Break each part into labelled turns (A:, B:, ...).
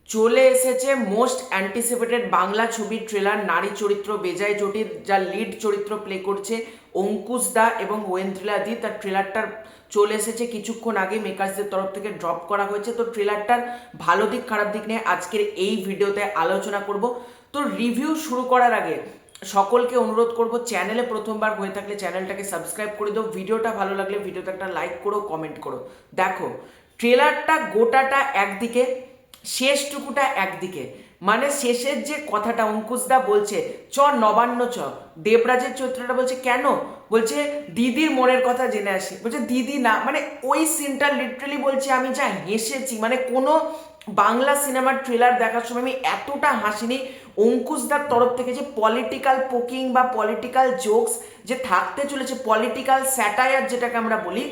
A: চলে এসেছে most anticipated Bangla ছবির ট্রেলার নারী চরিত্র বেজায় জটির, যার লিড চরিত্র প্লে করছে অঙ্কুশ দা এবং ওয়েন্দ্রিলা দি। তার ট্রেলারটার চলে এসেছে কিছুক্ষণ আগে, মেকার্সদের তরফ থেকে ড্রপ করা হয়েছে। তো ট্রেলারটার ভালো দিক খারাপ দিক নিয়ে আজকের এই ভিডিওতে আলোচনা করব। তো রিভিউ শুরু করার আগে সকলকে অনুরোধ করব, চ্যানেলে প্রথমবার হয়ে থাকলে চ্যানেলটাকে সাবস্ক্রাইব করে দাও, ভিডিওটা ভালো লাগলে ভিডিওতে একটা লাইক করো, কমেন্ট করো। দেখো, ট্রেলারটা গোটাটা একদিকে, শেষটুকুটা একদিকে। মানে শেষের যে কথাটা অঙ্কুশদা বলছে চ নবান্ন চ, দেবরাজের চরিত্রটা বলছে কেন, বলছে দিদির মনের কথা জেনে আসি, বলছে দিদি না, মানে ওই সিনটা লিটারালি বলছে আমি যা হেসেছি, মানে কোনো বাংলা সিনেমার ট্রেলার দেখার সময় আমি এতটা হাসিনি। অঙ্কুশদার তরফ থেকে যে পলিটিক্যাল পোকিং বা পলিটিক্যাল জোকস যে থাকতে চলেছে, পলিটিক্যাল স্যাটায়ার যেটাকে আমরা বলি,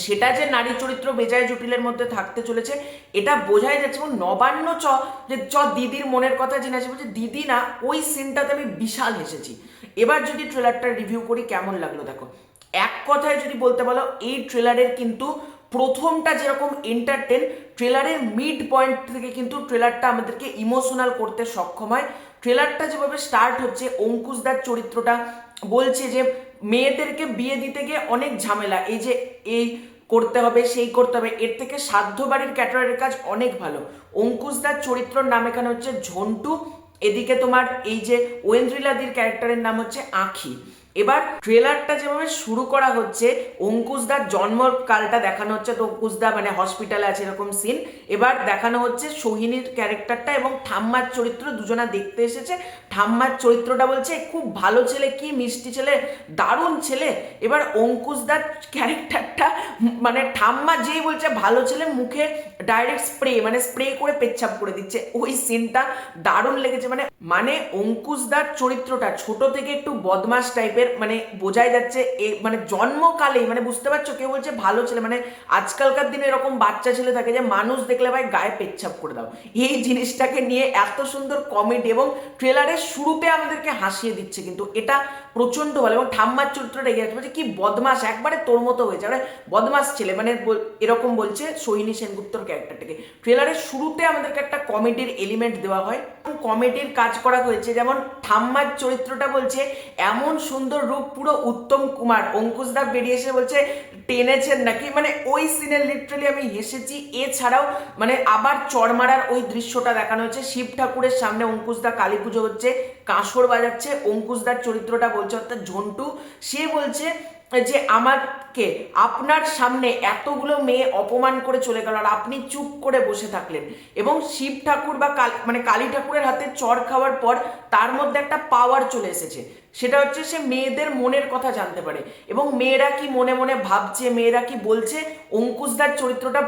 A: সেটা যে নারী চরিত্র বেজায় জটিলের মধ্যে থাকতে চলেছে এটা বোঝাই যাচ্ছে। এবং নবান্ন চ, যে চ দিদির মনের কথা জেনে আছে, বলছে দিদি না, ওই সিনটাতে আমি বিশাল হেসেছি। এবার যদি ট্রেলারটা রিভিউ করি কেমন লাগলো, দেখো এক কথায় যদি বলতে বলো, এই ট্রেলারের কিন্তু প্রথমটা যেরকম এন্টারটেন, ট্রেলারের মিড পয়েন্ট থেকে কিন্তু ট্রেলারটা আমাদেরকে ইমোশনাল করতে সক্ষম হয়। ট্রেলারটা যেভাবে স্টার্ট হচ্ছে, অঙ্কুশদার চরিত্রটা বলছে যে মেয়েদেরকে বিয়ে দিতে গিয়ে অনেক ঝামেলা, এই যে এই করতে হবে সেই করতে হবে, এর থেকে সাধ্য বাড়ির ক্যাটারারের কাজ অনেক ভালো। অঙ্কুশদার চরিত্রর নাম এখানে হচ্ছে ঝন্টু, এদিকে তোমার এই যে ঐন্দ্রিলাদির ক্যারেক্টারের নাম হচ্ছে আঁখি। এবার ট্রেলারটা যেভাবে শুরু করা হচ্ছে, অঙ্কুশদার জন্মকালটা দেখানো হচ্ছে, তো অঙ্কুশদা মানে হসপিটালে আছে এরকম সিন। এবার দেখানো হচ্ছে সোহিনীর ক্যারেক্টারটা এবং ঠাম্মার চরিত্র, দুজনা দেখতে এসেছে। ঠাম্মার চরিত্রটা বলছে খুব ভালো ছেলে, কি মিষ্টি ছেলে, দারুণ ছেলে। এবার অঙ্কুশদার ক্যারেক্টারটা মানে ঠাম্মা যেই বলছে ভালো ছেলে, মুখে ডাইরেক্ট স্প্রে, মানে স্প্রে করে পেচ্ছাপ করে দিচ্ছে। ওই সিনটা দারুণ লেগেছে। মানে মানে অঙ্কুশদার চরিত্রটা ছোট থেকে একটু বদমাস টাইপের, মানে বোঝাই যাচ্ছে মানে জন্মকালেই, মানে বুঝতে পারছো, কেউ বলছে ভালো ছেলে, মানে আজকালকার দিনে এরকম বাচ্চা ছেলে থাকে যে মানুষ দেখলে ভাই গায়ে পেচ্ছাপ করে দাও, এই জিনিসটাকে নিয়ে এত সুন্দর কমেডি এবং ট্রেলারের শুরুতে আমাদেরকে হাসিয়ে দিচ্ছে, কিন্তু এটা প্রচন্ড ভালো। এবং ঠাম্মার চরিত্রটা এগিয়ে যাচ্ছে, বলছে কি বদমাস, একবারে তোর মতো হয়েছে, মানে বদমাস ছেলে, মানে এরকম বলছে সোহিনী সেনগুপ্তর ক্যারেক্টারটাকে। ট্রেলারের শুরুতে আমাদেরকে একটা কমেডির এলিমেন্ট দেওয়া হয়, কমেডির কাজ করা হয়েছে। যেমন ঠাম্মার চরিত্রটা বলছে এমন সুন্দর রূপ পুরো উত্তম কুমার, অঙ্কুশদা বেরিয়ে এসে বলছে টেনেছেন নাকি, মানে ওই সিনের লিটারালি আমি হেসেছি। এছাড়াও মানে আবার চড়মারার ওই দৃশ্যটা দেখানো হয়েছে, শিব ঠাকুরের সামনে অঙ্কুশদা কালী পুজো হচ্ছে, কাঁসর বাজাচ্ছে, অঙ্কুশদার চরিত্রটা বলছে অর্থাৎ ঝন্টু, সে বলছে যে আমাকে আপনার সামনে এতগুলো মেয়ে অপমান করে চলে গেল আর আপনি চুপ করে বসে থাকলেন। এবং শিব ঠাকুর বা মানে কালী ঠাকুরের হাতে চড় খাওয়ার পর তার মধ্যে একটা পাওয়ার চলে এসেছে, সেটা হচ্ছে সে মেয়েদের মনের কথা জানতে পারে এবং মেয়েরা কি মনে মনে ভাবছে, মেয়েরা কি বলছে, অঙ্কুশদার চরিত্রটা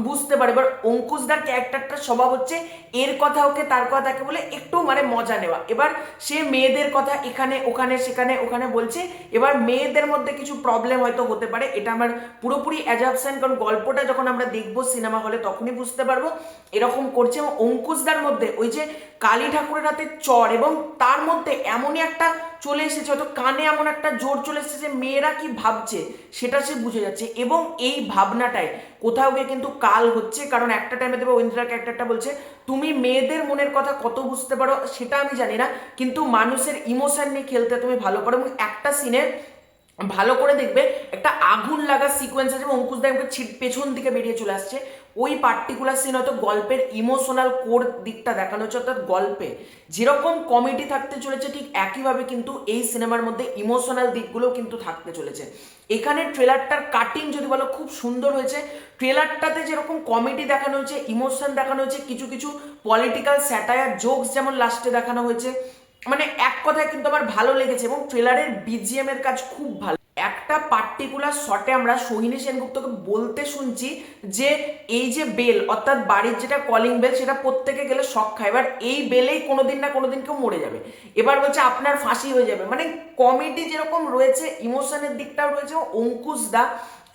A: বুঝতে পারে। এবার অঙ্কুশদার ক্যারেক্টারটার স্বভাব হচ্ছে এর কথা ওকে তার কথা তাকে বলে একটু মানে মজা নেওয়া। এবার সে মেয়েদের কথা এখানে ওখানে সেখানে ওখানে বলছে। এবার মেয়েদের মধ্যে কিছু প্রবলেম হয়তো হতে পারে, এটা আমার পুরোপুরি অ্যাজাবশন, কারণ গল্পটা যখন আমরা দেখবো সিনেমা হলে তখনই বুঝতে পারবো এরকম করছে। এবং অঙ্কুশদার মধ্যে ওই যে কালী ঠাকুরের হাতে চর, এবং তার মধ্যে এমনই একটা চলে এসেছে, হয়তো কানে এমন একটা জোর চলে এসেছে যে মেয়েরা কি ভাবছে সেটা সে বুঝে যাচ্ছে। এবং এই ভাবনাটাই কোথাও গিয়ে কিন্তু কাল হচ্ছে, কারণ একটা টাইমে দেবে ঐন্দ্রিলা ক্যারেক্টারটা বলছে তুমি মেয়েদের মনের কথা কত বুঝতে পারো সেটা আমি জানি না, কিন্তু মানুষের ইমোশন নিয়ে খেলতে তুমি ভালো পারো। এবং একটা সিনে ভালো করে দেখবে একটা আগুন লাগা সিকোয়েন্স আছে, অঙ্কুশদা পেছন দিকে বেরিয়ে চলে আসছে, ওই পার্টিকুলার সিন হয়তো গল্পের ইমোশনাল কোর দিকটা দেখানো হচ্ছে। অর্থাৎ গল্পে যেরকম কমেডি থাকতে চলেছে ঠিক একইভাবে কিন্তু এই সিনেমার মধ্যে ইমোশনাল দিকগুলোও কিন্তু থাকতে চলেছে। এখানে ট্রেলারটার কাটিং যদি বলো খুব সুন্দর হয়েছে। ট্রেলারটাতে যেরকম কমেডি দেখানো হয়েছে, ইমোশন দেখানো হয়েছে, কিছু কিছু পলিটিক্যাল স্যাটায়ার জোকস যেমন লাস্টে দেখানো হয়েছে, মানে এক কথায় কিন্তু আমার ভালো লেগেছে। এবং ট্রেলারের বিজিএম এর কাজ খুব ভালো। একটা পার্টিকুলার শটে আমরা সোহিনী সেনগুপ্তকে বলতে শুনছি যে এই যে বেল, অর্থাৎ বাড়ির যেটা কলিং বেল, সেটা প্রত্যেকে গেলে শখ খায়, এবার এই বেলেই কোনোদিন না কোনোদিন কেউ মরে যাবে, এবার বলছে আপনার ফাঁসি হয়ে যাবে। মানে কমেডি যেরকম রয়েছে, ইমোশনের দিকটাও রয়েছে। অঙ্কুশ দা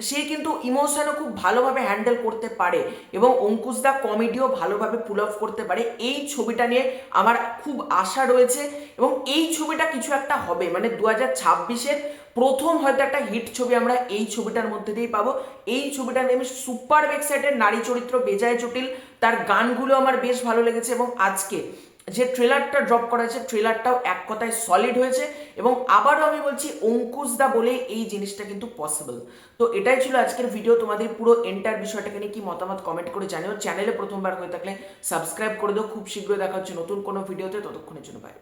A: সে কিন্তু ইমোশনও খুব ভালোভাবে হ্যান্ডেল করতে পারে এবং অঙ্কুশ দা কমেডিও ভালোভাবে পুল অফ করতে পারে। এই ছবিটা নিয়ে আমার খুব আশা রয়েছে এবং এই ছবিটা কিছু একটা হবে, মানে 2026-এর প্রথম হয়তো একটা হিট ছবি আমরা এই ছবিটার মধ্যে দিয়েই পাবো। এই ছবিটার নেম সুপার এক্সাইটেড, নারী চরিত্র বেজায় জটিল, তার গানগুলো আমার বেশ ভালো লেগেছে এবং আজকে যে ট্রেলারটা ড্রপ করা হয়েছে ট্রেলারটাও এক কথায় সলিড হয়েছে এবং আবারও আমি বলছি অঙ্কুশ দা বলে এই জিনিসটা কিন্তু পসিবল। তো এটাই ছিল আজকের ভিডিও। তোমাদের পুরো এন্টার বিষয়টাকে নিয়ে কি মতামত কমেন্ট করে জানিও। চ্যানেলে প্রথমবার হয়ে থাকলে সাবস্ক্রাইব করে দাও। খুব শীঘ্রই দেখা হচ্ছে নতুন কোনো ভিডিওতে, ততক্ষণের জন্য বাই।